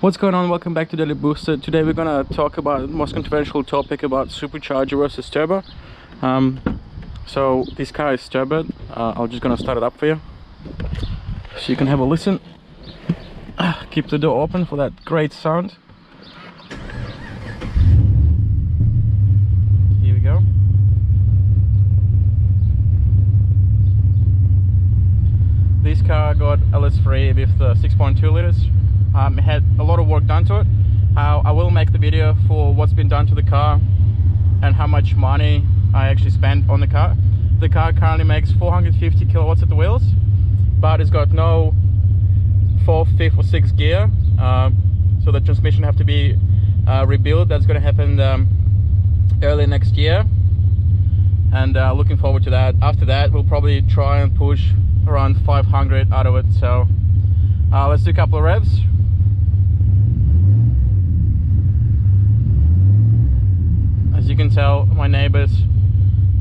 What's going on? Welcome back to Daily Booster. Today we're gonna talk about the most controversial topic about supercharger versus turbo. So this car is turbo. I'm just gonna start it up for you so you can have a listen. Keep the door open for that great sound. Here we go. This car got LS3 with the 6.2 liters. It had a lot of work done to it. I will make the video for what's been done to the car and how much money I actually spent on the car. The car currently makes 450 kilowatts at the wheels, but it's got no 4th, 5th or 6th gear, so the transmission have to be rebuilt. That's going to happen early next year, and looking forward to that. After that we'll probably try and push around 500 out of it. So let's do a couple of revs. As you can tell, my neighbors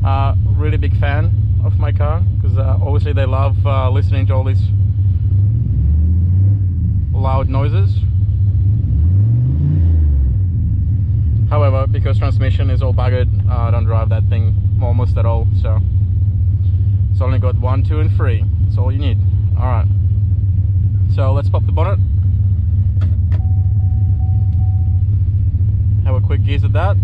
are really big fan of my car because obviously they love listening to all these loud noises. However, because transmission is all buggered, I don't drive that thing almost at all, so it's only got 1, 2 and 3. That's all you need. Alright, so let's pop the bonnet, have a quick gaze at that.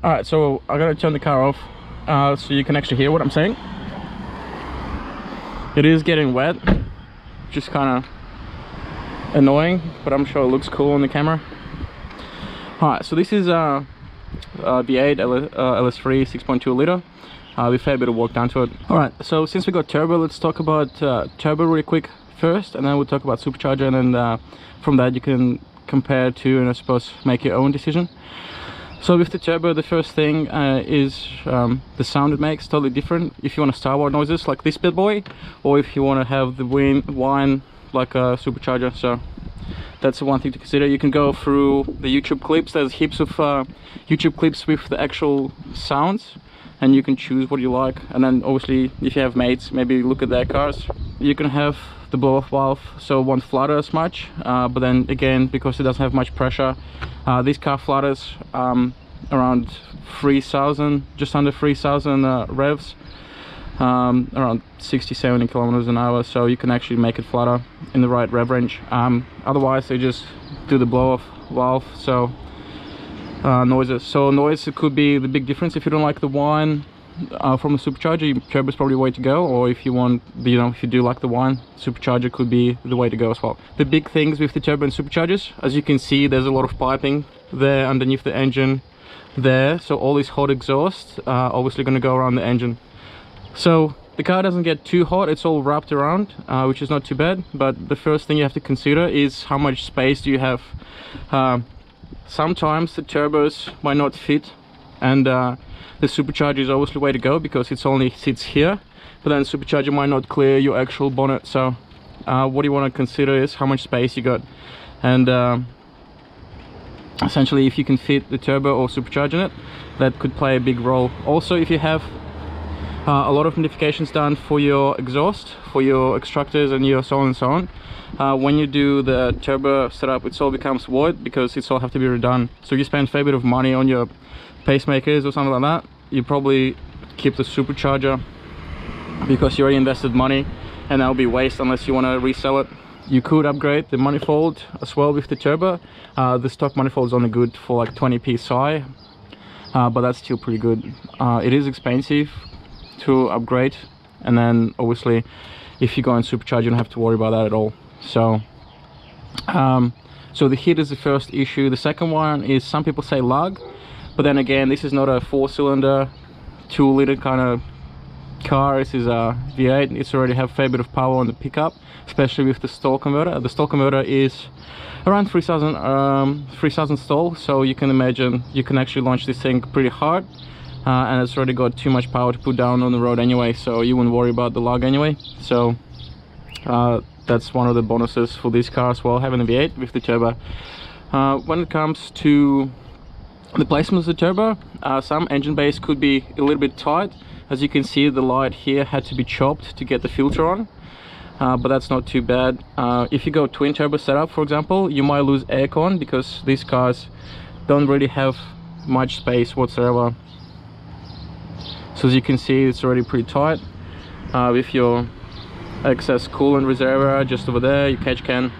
Alright, so I gotta turn the car off so you can actually hear what I'm saying. It is getting wet, just kind of annoying, but I'm sure it looks cool on the camera. Alright, so this is V8 LS3 6.2 liter with a fair bit of work done to it. Alright, so since we got turbo, let's talk about turbo really quick first, and then we'll talk about supercharger, and then from that you can compare to, and I suppose make your own decision. So with the turbo, the first thing is the sound it makes, totally different. If you want to starboard noises like this bad boy, or if you want to have the whine like a supercharger. So that's the one thing to consider. You can go through the YouTube clips. There's heaps of YouTube clips with the actual sounds, and you can choose what you like. And then obviously if you have mates, maybe look at their cars. You can have the blow-off valve, so it won't flutter as much, but then again, because it doesn't have much pressure, this car flutters around 3,000, just under 3,000 revs, around 60-70 kilometers an hour, so you can actually make it flutter in the right rev range. Otherwise they just do the blow-off valve, so noises. So noise, it could be the big difference. If you don't like the whine from the supercharger, turbo is probably the way to go, or if you want, you know, if you do like the whine, supercharger could be the way to go as well. The big things with the turbo and superchargers, as you can see, there's a lot of piping there underneath the engine there, so all this hot exhaust obviously going to go around the engine, so the car doesn't get too hot. It's all wrapped around, which is not too bad. But the first thing you have to consider is how much space do you have. Sometimes the turbos might not fit, and the supercharger is obviously the way to go because it's only sits here, but then the supercharger might not clear your actual bonnet. So what you want to consider is how much space you got, and essentially if you can fit the turbo or supercharger in it, that could play a big role. Also, if you have a lot of modifications done for your exhaust, for your extractors and your so on and so on, when you do the turbo setup, it all becomes void because it's all have to be redone. So if you spend a fair bit of money on your pacemakers or something like that, you probably keep the supercharger because you already invested money, and that'll be waste unless you want to resell it. You could upgrade the manifold as well with the turbo. The stock manifold is only good for like 20 psi, but that's still pretty good. It is expensive to upgrade, and then obviously if you go on supercharger, you don't have to worry about that at all. So so the heat is the first issue. The second one is, some people say lug, but then again, this is not a 4-cylinder 2-liter kind of car. This is a V8. It's already have a fair bit of power on the pickup, especially with the stall converter. The stall converter is around 3000 stall, so you can imagine you can actually launch this thing pretty hard, and it's already got too much power to put down on the road anyway, so you wouldn't worry about the lug anyway. So that's one of the bonuses for this car as well, having a V8 with the turbo. When it comes to the placement of the turbo, some engine bays could be a little bit tight. As you can see, the light here had to be chopped to get the filter on, but that's not too bad. If you go twin turbo setup, for example, you might lose aircon because these cars don't really have much space whatsoever. So as you can see, it's already pretty tight with your excess coolant reservoir just over there, your catch can,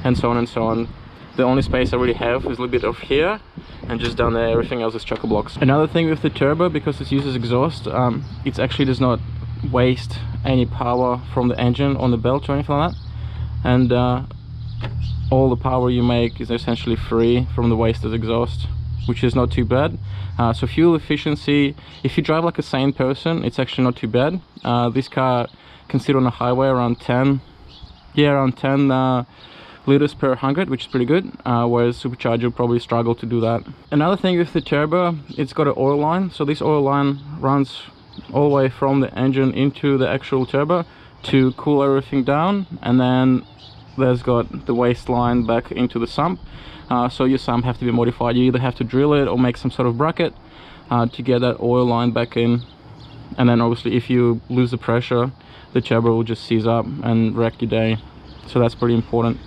and so on and so on. The only space I really have is a little bit of here, and just down there everything else is chocker blocks. Another thing with the turbo, because it uses exhaust, it actually does not waste any power from the engine on the belt or anything like that, and all the power you make is essentially free from the wasted exhaust, which is not too bad. So fuel efficiency, if you drive like a sane person, it's actually not too bad. This car can sit on a highway around 10 liters per 100, which is pretty good, whereas Supercharger will probably struggle to do that. Another thing with the turbo, it's got an oil line, so this oil line runs all the way from the engine into the actual turbo to cool everything down, and then there's got the waste line back into the sump. So your sump have to be modified. You either have to drill it or make some sort of bracket to get that oil line back in, and then obviously if you lose the pressure, the turbo will just seize up and wreck your day. So that's pretty important.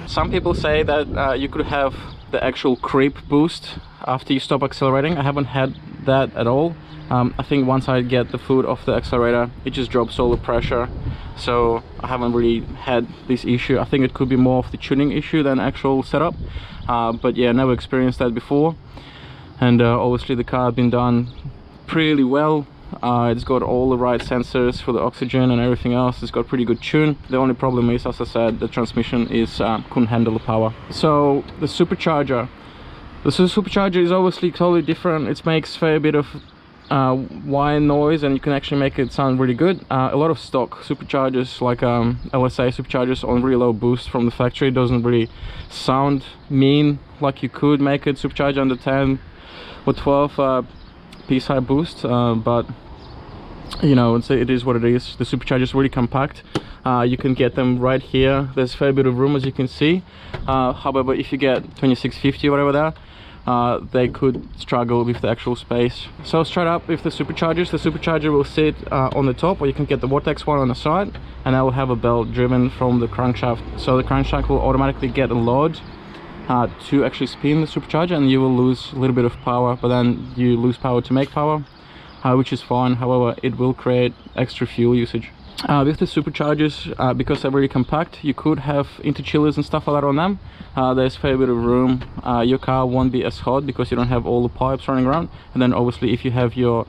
Some people say that you could have the actual creep boost after you stop accelerating. I haven't had that at all. I think once I get the foot off the accelerator, it just drops all the pressure, so I haven't really had this issue. I think it could be more of the tuning issue than actual setup, but yeah, never experienced that before. And obviously the car has been done pretty well. It's got all the right sensors for the oxygen and everything else. It's got pretty good tune. The only problem is, as I said, the transmission is couldn't handle the power. So the Supercharger is obviously totally different. It makes fair bit of whine noise, and you can actually make it sound really good. A lot of stock Superchargers, like LSA Superchargers on really low boost from the factory, doesn't really sound mean like you could make it Supercharger under 10 or 12 psi boost, but you know, it is what it is. The Supercharger is really compact. You can get them right here. There's a fair bit of room, as you can see. However, if you get 2650 or whatever there, they could struggle with the actual space. So straight up with the Superchargers, the Supercharger will sit on the top, or you can get the Vortex one on the side, and I will have a belt driven from the crankshaft. So the crankshaft will automatically get a load to actually spin the Supercharger, and you will lose a little bit of power, but then you lose power to make power, which is fine. However, it will create extra fuel usage. With the Superchargers, because they're very compact, you could have interchillers and stuff like that on them. There's a fair bit of room. Your car won't be as hot because you don't have all the pipes running around, and then obviously if you have your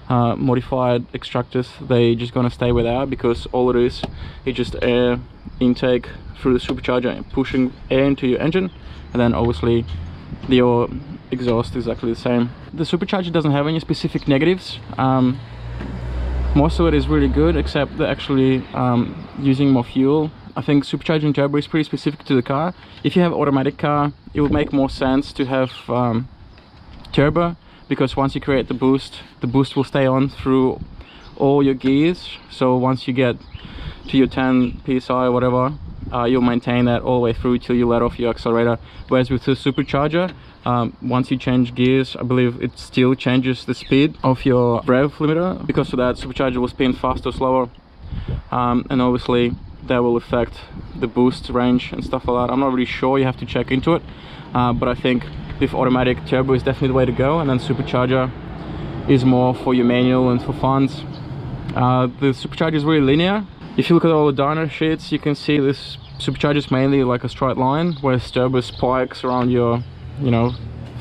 modified extractors, they're just gonna stay where they are, because all it is just air intake through the Supercharger and pushing air into your engine, and then obviously your exhaust is exactly the same. The Supercharger doesn't have any specific negatives. Most of it is really good, except the actually using more fuel. I think Supercharger and turbo is pretty specific to the car. If you have automatic car, it would make more sense to have turbo, because once you create the boost will stay on through all your gears. So once you get to your 10 psi or whatever, you'll maintain that all the way through till you let off your accelerator. Whereas with the Supercharger, once you change gears, I believe it still changes the speed of your rev limiter. Because of that, Supercharger will spin faster or slower, and obviously that will affect the boost range and stuff like that. I'm not really sure, you have to check into it, but I think with automatic, turbo is definitely the way to go, and then Supercharger is more for your manual and for funds. The Supercharger is really linear. If you look at all the dyno sheets, you can see this Supercharger is mainly like a straight line, whereas turbo spikes around your, you know,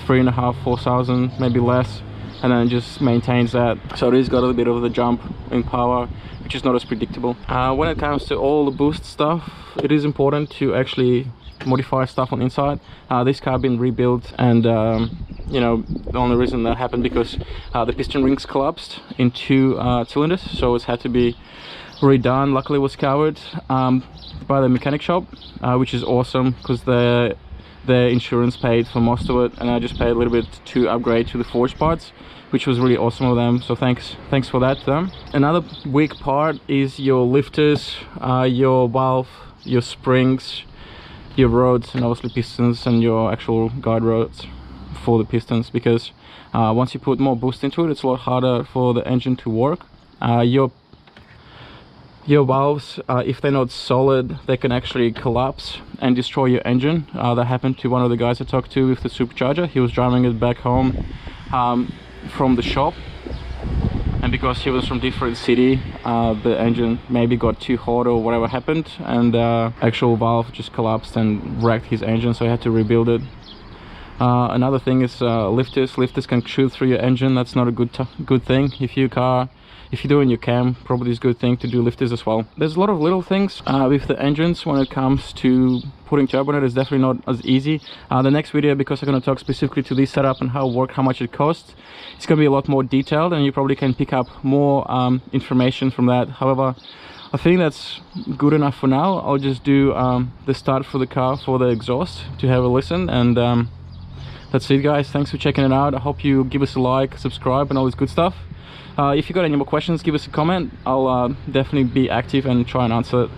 3,500, 4,000, maybe less, and then just maintains that. So it has got a little bit of the jump in power, which is not as predictable. When it comes to all the boost stuff, it is important to actually modify stuff on the inside. This car has been rebuilt, and you know, the only reason that happened because the piston rings collapsed in 2 cylinders, so it's had to be redone. Luckily it was covered by the mechanic shop, which is awesome because the insurance paid for most of it, and I just paid a little bit to upgrade to the forged parts, which was really awesome of them, so thanks for that to them. Another weak part is your lifters, your valve, your springs, your rods, and obviously pistons, and your actual guide rods for the pistons, because once you put more boost into it, it's a lot harder for the engine to work. Your valves, if they're not solid, they can actually collapse and destroy your engine. That happened to one of the guys I talked to with the Supercharger. He was driving it back home from the shop, and because he was from different city, the engine maybe got too hot or whatever happened, and actual valve just collapsed and wrecked his engine, so he had to rebuild it. Another thing is lifters. Lifters can shoot through your engine. That's not a good thing. If you're doing your cam, probably is a good thing to do lifters as well. There's a lot of little things with the engines when it comes to putting turbo in it. It's definitely not as easy. The next video, because I'm going to talk specifically to this setup and how it works, how much it costs, it's going to be a lot more detailed, and you probably can pick up more information from that. However, I think that's good enough for now. I'll just do the start for the car for the exhaust to have a listen, and that's it, guys. Thanks for checking it out. I hope you give us a like, subscribe, and all this good stuff. If you got any more questions, give us a comment. I'll definitely be active and try and answer it.